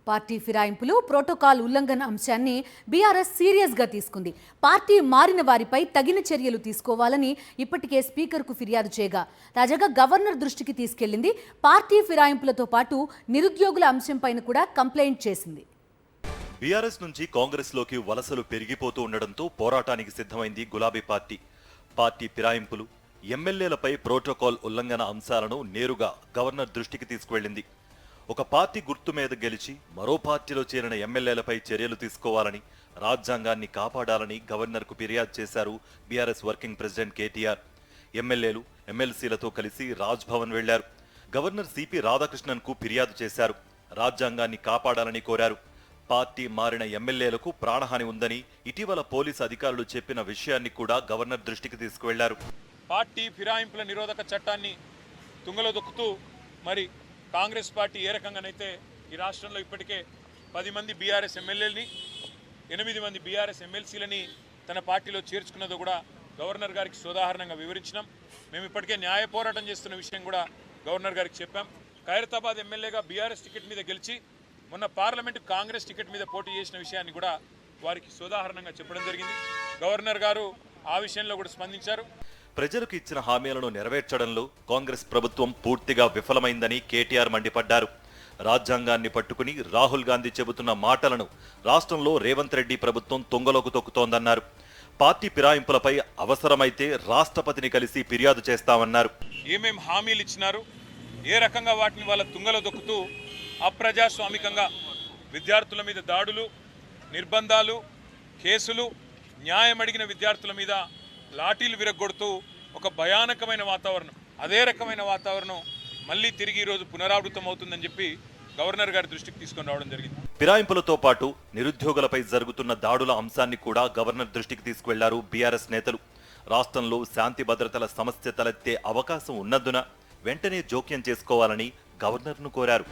Party ఫిరాయింపులు protocol ఉల్లంఘన అంశాన్ని BRS సీరియస్గా తీసుకుంది. పార్టీ మారిన వారిపై తగిన చర్యలు తీసుకోవాలని ఇప్పటికే స్పీకర్కు ఫిర్యాదు చేయగా తాజాగా గవర్నర్ దృష్టికి తీసుకెళ్లింది. పార్టీ ఫిరాయింపులతో పాటు నిరుద్యోగుల అంశంపైన కూడా కంప్లైంట్ చేసింది. బీఆర్ఎస్ నుంచి కాంగ్రెస్ లోకి వలసలు పెరిగిపోతూ ఉండడంతో పోరాటానికి సిద్ధమైంది గులాబీ పార్టీ. పార్టీ ఫిరాయింపులు, ఎమ్మెల్యేలపై ప్రోటోకాల్ ఉల్లంఘన అంశాలను నేరుగా గవర్నర్ దృష్టికి తీసుకువెళ్లింది. ఒక పార్టీ గుర్తు మీద గెలిచి మరో పార్టీలో చేరిన ఎమ్మెల్యేలపై చర్యలు తీసుకోవాలని, రాజ్యాంగాన్ని కాపాడాలని గవర్నర్కు ఫిర్యాదు చేశారు బీఆర్ఎస్ వర్కింగ్ ప్రెసిడెంట్ కేటీఆర్. ఎమ్మెల్యేలు, ఎమ్మెల్సీలతో కలిసి రాజ్ భవన్ వెళ్లారు. గవర్నర్ సిపి రాధాకృష్ణన్కు ఫిర్యాదు చేశారు. రాజ్యాంగాన్ని కాపాడాలని కోరారు. పార్టీ మారిన ఎమ్మెల్యేలకు ప్రాణహాని ఉందని ఇటీవల పోలీసు అధికారులు చెప్పిన విషయాన్ని కూడా గవర్నర్ దృష్టికి తీసుకువెళ్లారు. పార్టీ ఫిరాయింపుల నిరోధక చట్టాన్ని తుంగలో దొక్కుతూ మరి కాంగ్రెస్ పార్టీ ఏ రకంగానైతే ఈ రాష్ట్రంలో ఇప్పటికే 10 మంది బీఆర్ఎస్ ఎమ్మెల్యేలని, 8 మంది బీఆర్ఎస్ ఎమ్మెల్సీలని తన పార్టీలో చేర్చుకున్నదో కూడా గవర్నర్ గారికి సోదాహరణంగా వివరించినాం. మేము ఇప్పటికే న్యాయ పోరాటం చేస్తున్న విషయం కూడా గవర్నర్ గారికి చెప్పాం. ఖైరతాబాద్ ఎమ్మెల్యేగా బీఆర్ఎస్ టికెట్ మీద గెలిచి మొన్న పార్లమెంటు కాంగ్రెస్ టికెట్ మీద పోటీ చేసిన విషయాన్ని కూడా వారికి సోదాహరణంగా చెప్పడం జరిగింది. గవర్నర్ గారు ఆ విషయంలో కూడా స్పందించారు. ప్రజలకు ఇచ్చిన హామీలను నెరవేర్చడంలో కాంగ్రెస్ ప్రభుత్వం పూర్తిగా విఫలమైందని కేటీఆర్ మండిపడ్డారు. రాజ్యాంగాన్ని పట్టుకుని రాహుల్ గాంధీ చెబుతున్న మాటలను రాష్ట్రంలో రేవంత్ రెడ్డి ప్రభుత్వం తుంగలోకి తొక్కుతోందన్నారు. పార్టీ ఫిరాయింపులపై అవసరమైతే రాష్ట్రపతిని కలిసి ఫిర్యాదు చేస్తామన్నారు. ఏమేం హామీలు ఇచ్చినారు, ఏ రకంగా వాటిని వాళ్ళ తుంగలో దొక్కుతూ అప్రజాస్వామికంగా విద్యార్థుల మీద దాడులు, నిర్బంధాలు, కేసులు, న్యాయం అడిగిన విద్యార్థుల మీద లాఠీలు విరగొడుతూ ఒక భయానకమైన వాతావరణం, అదే రకమైన వాతావరణం మళ్ళీ తిరిగి ఈరోజు పునరావృతం అవుతుందని చెప్పి గవర్నర్ గారి దృష్టికి తీసుకొని రావడం జరిగింది. ఫిరాయింపులతో పాటు నిరుద్యోగులపై జరుగుతున్న దాడుల అంశాన్ని కూడా గవర్నర్ దృష్టికి తీసుకువెళ్లారు బీఆర్ఎస్ నేతలు. రాష్ట్రంలో శాంతి భద్రతల సమస్య తలెత్తే అవకాశం ఉన్నందున వెంటనే జోక్యం చేసుకోవాలని గవర్నర్ను కోరారు.